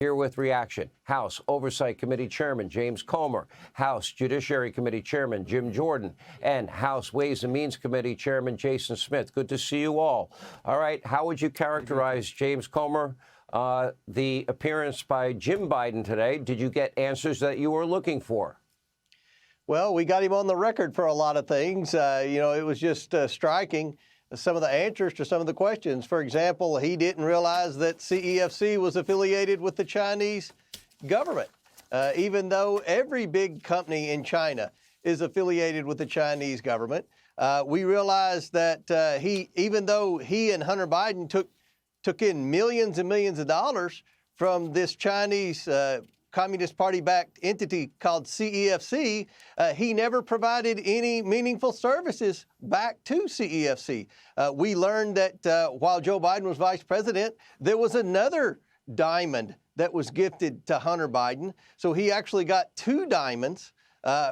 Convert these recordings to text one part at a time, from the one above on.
Here with reaction, House Oversight Committee Chairman James Comer, House Judiciary Committee Chairman Jim Jordan, and House Ways and Means Committee Chairman Jason Smith. Good to see you all. All right, how would you characterize, James Comer, the appearance by Jim Biden today? Did you get answers that you were looking for? Well, we got him on the record for a lot of things. It was just striking, some of the answers to some of the questions. For example, he didn't realize that CEFC was affiliated with the Chinese government, even though every big company in China is affiliated with the Chinese government. We realized that even though he and Hunter Biden took in millions and millions of dollars from this Chinese Communist Party-backed entity called CEFC, he never provided any meaningful services back to CEFC. We learned that while Joe Biden was vice president, there was another diamond that was gifted to Hunter Biden. So he actually got two diamonds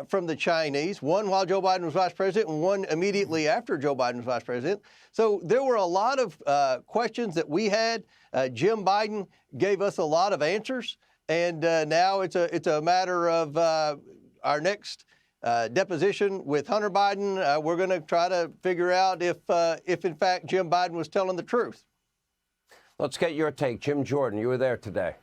from the Chinese, one while Joe Biden was vice president and one immediately after Joe Biden was vice president. So there were a lot of questions that we had. Jim Biden gave us a lot of answers. And now it's a matter of our next deposition with Hunter Biden. We're going to try to figure out if in fact Jim Biden was telling the truth. Let's get your take, Jim Jordan. You were there today.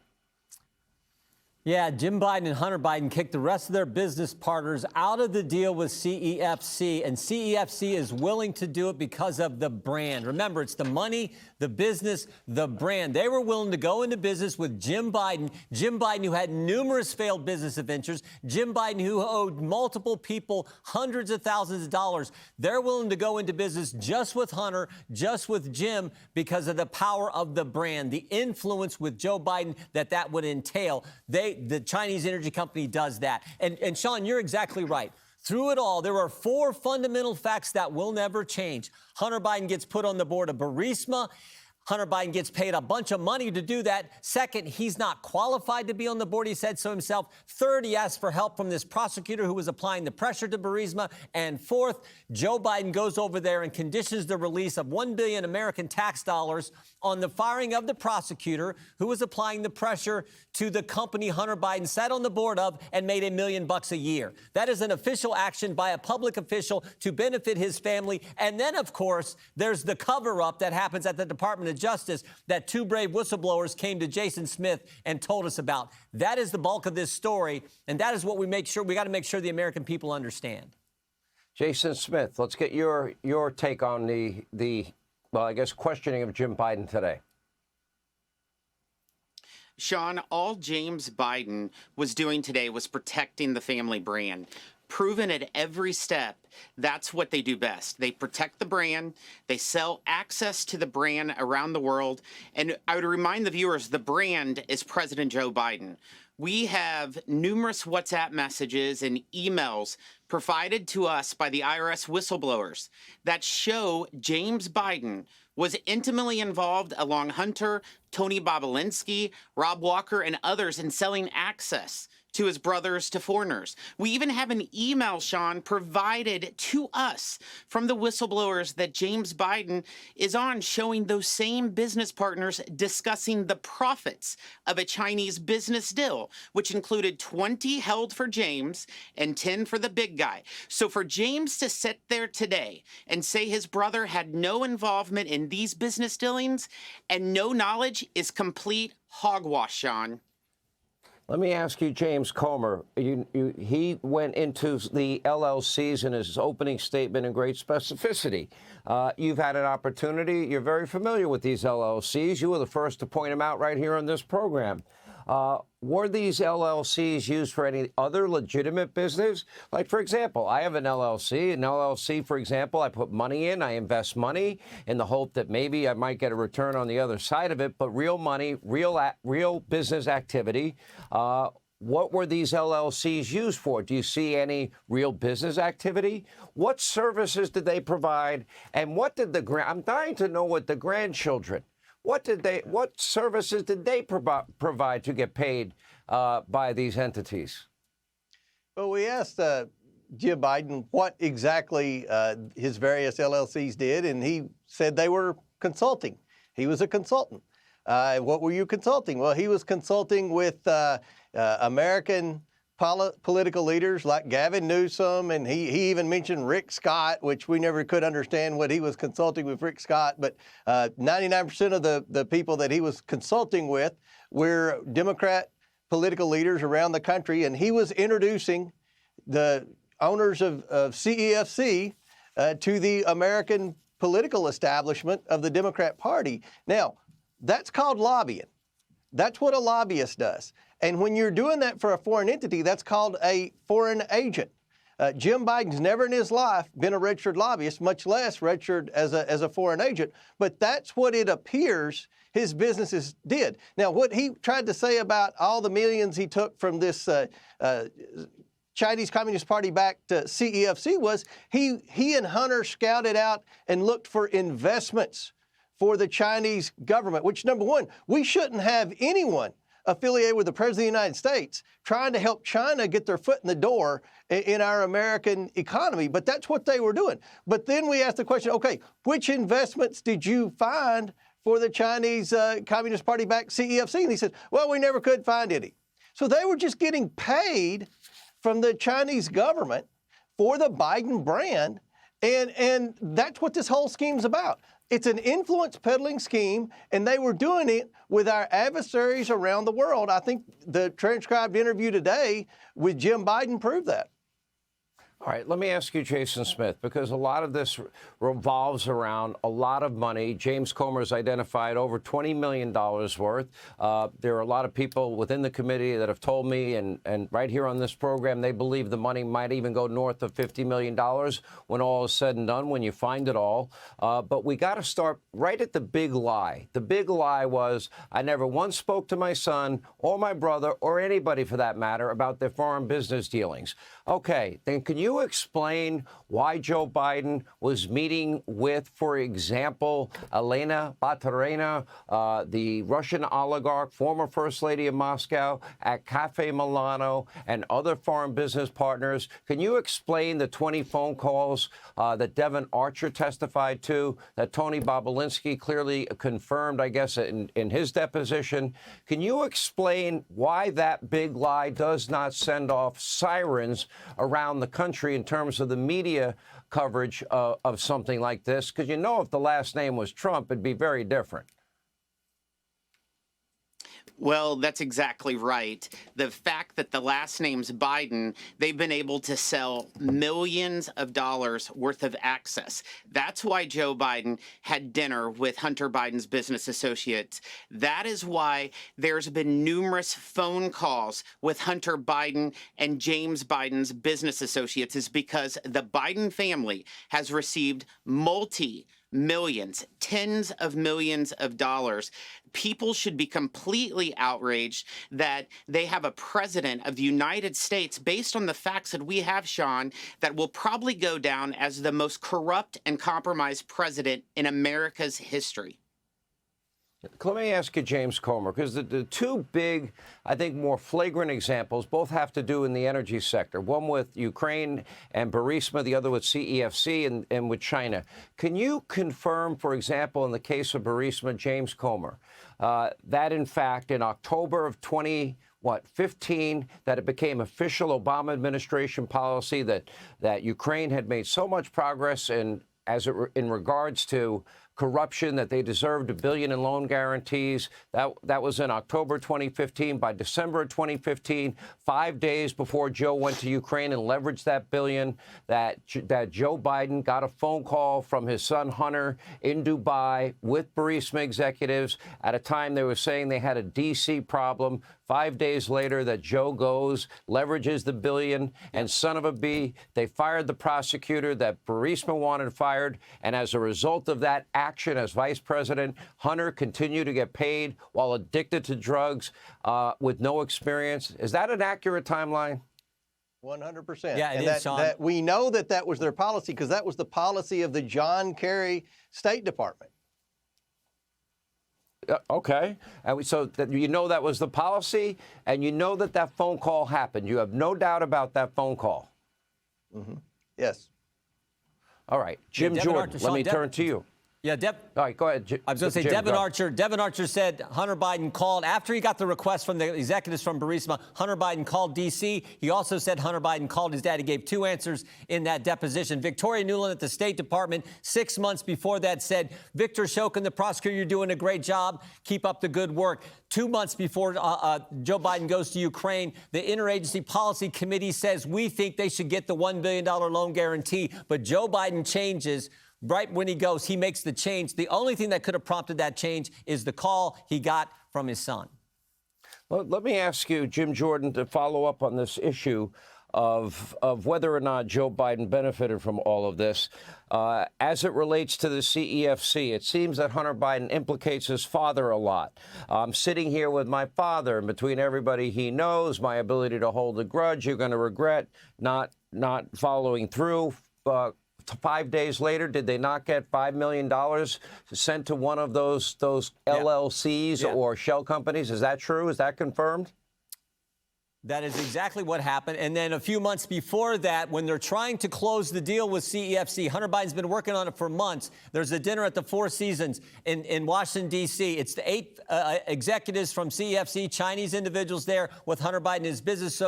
Yeah, Jim Biden and Hunter Biden kicked the rest of their business partners out of the deal with CEFC, and CEFC is willing to do it because of the brand. Remember, it's the money, the business, the brand. They were willing to go into business with Jim Biden who had numerous failed business ventures, Jim Biden who owed multiple people hundreds of thousands of dollars. They're willing to go into business just with Hunter, just with Jim, because of the power of the brand, the influence with Joe Biden that would entail. The Chinese energy company does that. And Sean, you're exactly right. Through it all, there are four fundamental facts that will never change. Hunter Biden gets put on the board of Burisma. Hunter Biden gets paid a bunch of money to do that. Second, he's not qualified to be on the board. He said so himself. Third, he asked for help from this prosecutor who was applying the pressure to Burisma. And fourth, Joe Biden goes over there and conditions the release of $1 billion American tax dollars on the firing of the prosecutor who was applying the pressure to the company Hunter Biden sat on the board of and made $1 million a year. That is an official action by a public official to benefit his family. And then, of course, there's the cover-up that happens at the Department of Justice that two brave whistleblowers came to Jason Smith and told us about. That is the bulk of this story, and that is what we got to make sure the American people understand. Jason Smith, let's get your take on the questioning of Jim Biden today. Sean, all James Biden was doing today was protecting the family brand. Proven at every step, that's what they do best. They protect the brand. They sell access to the brand around the world. And I would remind the viewers, the brand is President Joe Biden. We have numerous WhatsApp messages and emails provided to us by the IRS whistleblowers that show James Biden was intimately involved along Hunter, Tony Bobulinski, Rob Walker, and others in selling access to his brothers to foreigners. We even have an email, Sean, provided to us from the whistleblowers that James Biden is on, showing those same business partners discussing the profits of a Chinese business deal, which included 20 held for James and 10 for the big guy. So for James to sit there today and say his brother had no involvement in these business dealings and no knowledge is complete hogwash, Sean. Let me ask you, James Comer, he went into the LLCs in his opening statement in great specificity. You've had an opportunity. You're very familiar with these LLCs. You were the first to point them out right here on this program. Were these LLCs used for any other legitimate business? Like, for example, I have an LLC. An LLC, for example, I put money in, I invest money in the hope that maybe I might get a return on the other side of it, but real money, real business activity. What were these LLCs used for? Do you see any real business activity? What services did they provide? And what did I'm dying to know what the grandchildren, what services did they provide to get paid by these entities? Well, we asked Jim Biden what exactly his various LLCs did, and he said they were consulting. He was a consultant. What were you consulting? Well, he was consulting with American political leaders like Gavin Newsom, and he even mentioned Rick Scott, which we never could understand what he was consulting with Rick Scott. But 99% of the people that he was consulting with were Democrat political leaders around the country, and he was introducing the owners of CEFC to the American political establishment of the Democrat Party. Now, that's called lobbying. That's what a lobbyist does. And when you're doing that for a foreign entity, that's called a foreign agent. Jim Biden's never in his life been a registered lobbyist, much less registered as a foreign agent. But that's what it appears his businesses did. Now, what he tried to say about all the millions he took from this Chinese Communist Party backed CEFC was he and Hunter scouted out and looked for investments for the Chinese government, which, number one, we shouldn't have anyone affiliated with the President of the United States trying to help China get their foot in the door in our American economy. But that's what they were doing. But then we asked the question, okay, which investments did you find for the Chinese Communist Party backed CEFC? And he said, well, we never could find any. So they were just getting paid from the Chinese government for the Biden brand. And that's what this whole scheme's about. It's an influence peddling scheme, and they were doing it with our adversaries around the world. I think the transcribed interview today with Jim Biden proved that. All right, let me ask you, Jason Smith, because a lot of this revolves around a lot of money. James Comer has identified over $20 million worth. There are a lot of people within the committee that have told me, and right here on this program, they believe the money might even go north of $50 million when all is said and done, when you find it all. But we got to start right at the big lie. The big lie was I never once spoke to my son or my brother or anybody for that matter about their foreign business dealings. Okay, then can you explain why Joe Biden was meeting with, for example, Elena Baturina, the Russian oligarch, former First Lady of Moscow, at Cafe Milano, and other foreign business partners? Can you explain the 20 phone calls that Devon Archer testified to, that Tony Bobolinsky clearly confirmed, I guess, in his deposition? Can you explain why that big lie does not send off sirens around the country in terms of the media coverage of something like this? Because you know if the last name was Trump, it'd be very different. Well, that's exactly right. The fact that the last name's Biden, they've been able to sell millions of dollars worth of access. That's why Joe Biden had dinner with Hunter Biden's business associates. That is why there's been numerous phone calls with Hunter Biden and James Biden's business associates, is because the Biden family has received multi-millions, tens of millions of dollars. People should be completely outraged that they have a president of the United States, based on the facts that we have, Sean, that will probably go down as the most corrupt and compromised president in America's history. Let me ask you, James Comer, because the two big, I think, more flagrant examples both have to do in the energy sector, one with Ukraine and Burisma, the other with CEFC and with China. Can you confirm, for example, in the case of Burisma, James Comer, that, in fact, in October of 2015, that it became official Obama administration policy that Ukraine had made so much progress in regards to corruption that they deserved $1 billion in loan guarantees? That was in October 2015. By December of 2015, 5 days before Joe went to Ukraine and leveraged that $1 billion, that Joe Biden got a phone call from his son Hunter in Dubai with Burisma executives at a time they were saying they had a DC problem. 5 days later, that Joe goes, leverages the $1 billion, and son of a bee, they fired the prosecutor that Burisma wanted fired. And as a result of that action as vice president, Hunter continued to get paid while addicted to drugs with no experience. Is that an accurate timeline? 100%. Yeah, it is, Sean. That we know that was their policy, because that was the policy of the John Kerry State Department. Okay. And so you know that was the policy, and you know that phone call happened. You have no doubt about that phone call. Mm-hmm. Yes. All right. Jim Jordan, let me turn to you. Yeah, All right, go ahead. I was going to say, Jim, Devin go. Archer said Hunter Biden called after he got the request from the executives from Burisma. Hunter Biden called D.C. He also said Hunter Biden called his dad. He gave 2 answers in that deposition. Victoria Nuland at the State Department 6 months before that said, Victor Shokin, the prosecutor, you're doing a great job. Keep up the good work. 2 months before Joe Biden goes to Ukraine, the Interagency Policy Committee says we think they should get the $1 billion loan guarantee. But Joe Biden changes. Right when he goes, he makes the change. The only thing that could have prompted that change is the call he got from his son. Well, let me ask you, Jim Jordan, to follow up on this issue of whether or not Joe Biden benefited from all of this. As it relates to the CEFC, it seems that Hunter Biden implicates his father a lot. I'm sitting here with my father, and between everybody he knows, my ability to hold a grudge, you're going to regret not following through. 5 days later, did they not get $5 million sent to one of those LLCs or shell companies? Is that true? Is that confirmed? That is exactly what happened. And then a few months before that, when they're trying to close the deal with CEFC, Hunter Biden's been working on it for months. There's a dinner at the Four Seasons in Washington, D.C. It's the 8 executives from CEFC, Chinese individuals there with Hunter Biden and his business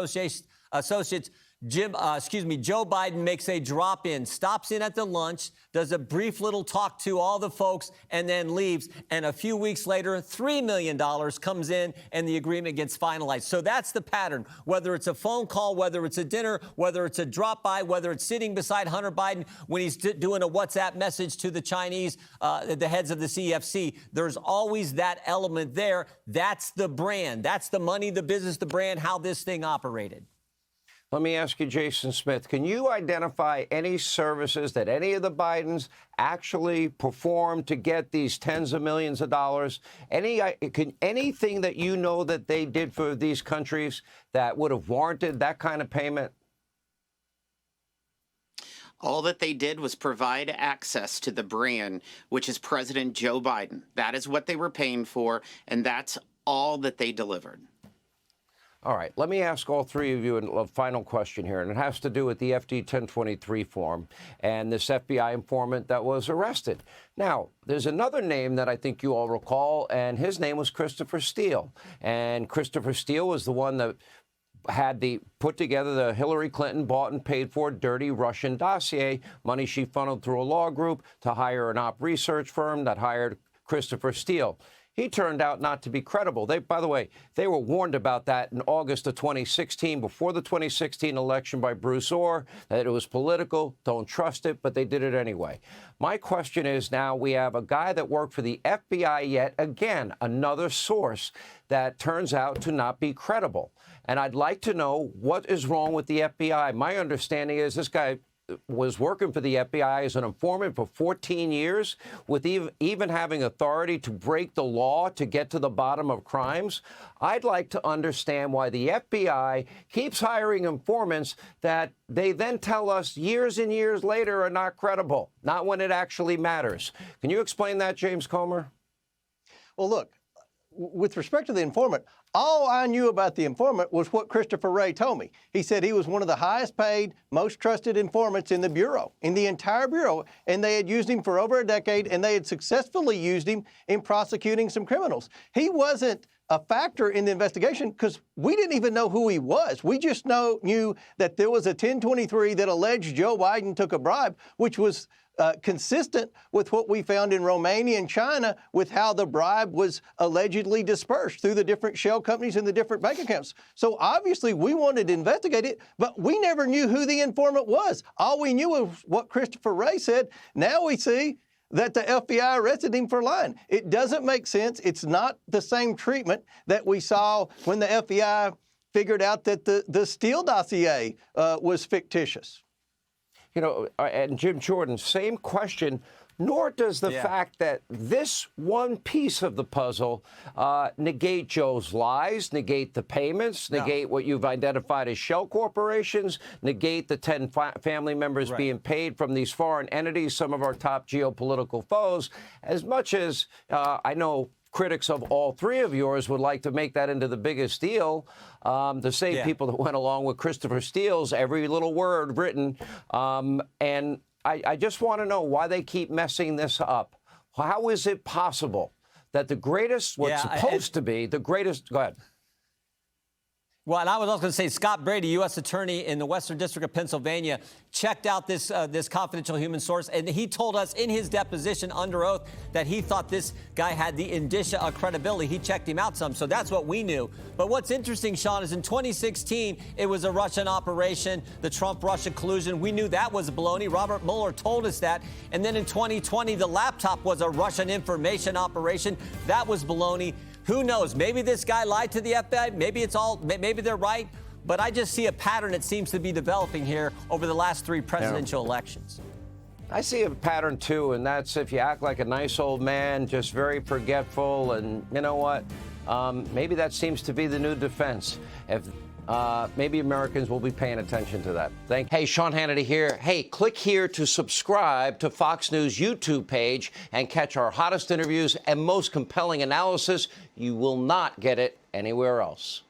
associates. Joe Biden makes a drop-in, stops in at the lunch, does a brief little talk to all the folks, and then leaves. And a few weeks later, $3 million comes in, and the agreement gets finalized. So that's the pattern. Whether it's a phone call, whether it's a dinner, whether it's a drop-by, whether it's sitting beside Hunter Biden when he's doing a WhatsApp message to the Chinese, the heads of the CFC, there's always that element there. That's the brand. That's the money, the business, the brand, how this thing operated. Let me ask you, Jason Smith, can you identify any services that any of the Bidens actually performed to get these tens of millions of dollars? Anything that you know that they did for these countries that would have warranted that kind of payment? All that they did was provide access to the brand, which is President Joe Biden. That is what they were paying for, and that's all that they delivered. All right, let me ask all three of you a final question here, and it has to do with the FD 1023 form and this FBI informant that was arrested. Now, there's another name that I think you all recall, and his name was Christopher Steele. And Christopher Steele was the one that had put together the Hillary Clinton bought and paid for dirty Russian dossier, money she funneled through a law group to hire an op research firm that hired Christopher Steele. He turned out not to be credible. By the way, they were warned about that in August of 2016, before the 2016 election by Bruce Orr, that it was political, don't trust it, but they did it anyway. My question is, now we have a guy that worked for the FBI yet again, another source that turns out to not be credible. And I'd like to know what is wrong with the FBI. My understanding is this guy was working for the FBI as an informant for 14 years, with even having authority to break the law to get to the bottom of crimes. I'd like to understand why the FBI keeps hiring informants that they then tell us years and years later are not credible, not when it actually matters. Can you explain that, James Comer? Well, look, with respect to the informant, all I knew about the informant was what Christopher Wray told me. He said he was one of the highest paid, most trusted informants in the Bureau, in the entire Bureau, and they had used him for over a decade, and they had successfully used him in prosecuting some criminals. He wasn't a factor in the investigation because we didn't even know who he was. We just knew that there was a 1023 that alleged Joe Biden took a bribe, which was consistent with what we found in Romania and China with how the bribe was allegedly dispersed through the different shell companies and the different bank accounts. So obviously we wanted to investigate it, but we never knew who the informant was. All we knew was what Christopher Wray said. Now we see that the FBI arrested him for lying. It doesn't make sense. It's not the same treatment that we saw when the FBI figured out that the Steele dossier was fictitious. You know, and Jim Jordan, same question, nor does the fact that this one piece of the puzzle negate Joe's lies, negate the payments, negate what you've identified as shell corporations, negate the 10 family members being paid from these foreign entities, some of our top geopolitical foes. As much as I know critics of all three of yours would like to make that into the biggest deal, the same people that went along with Christopher Steele's every little word written. And I just want to know why they keep messing this up. How is it possible that the greatest, what's supposed to be the greatest, go ahead. Well, and I was also going to say, Scott Brady, U.S. Attorney in the Western District of Pennsylvania, checked out this confidential human source, and he told us in his deposition under oath that he thought this guy had the indicia of credibility. He checked him out some, so that's what we knew. But what's interesting, Sean, is in 2016, it was a Russian operation, the Trump-Russia collusion. We knew that was baloney. Robert Mueller told us that. And then in 2020, the laptop was a Russian information operation. That was baloney. Who knows? Maybe this guy lied to the FBI. Maybe they're right. But I just see a pattern that seems to be developing here over the last 3 presidential elections. I see a pattern, too, and that's if you act like a nice old man, just very forgetful, and you know what? Maybe that seems to be the new defense. Maybe Americans will be paying attention to that. Hey, Sean Hannity here. Hey, click here to subscribe to Fox News YouTube page and catch our hottest interviews and most compelling analysis. You will not get it anywhere else.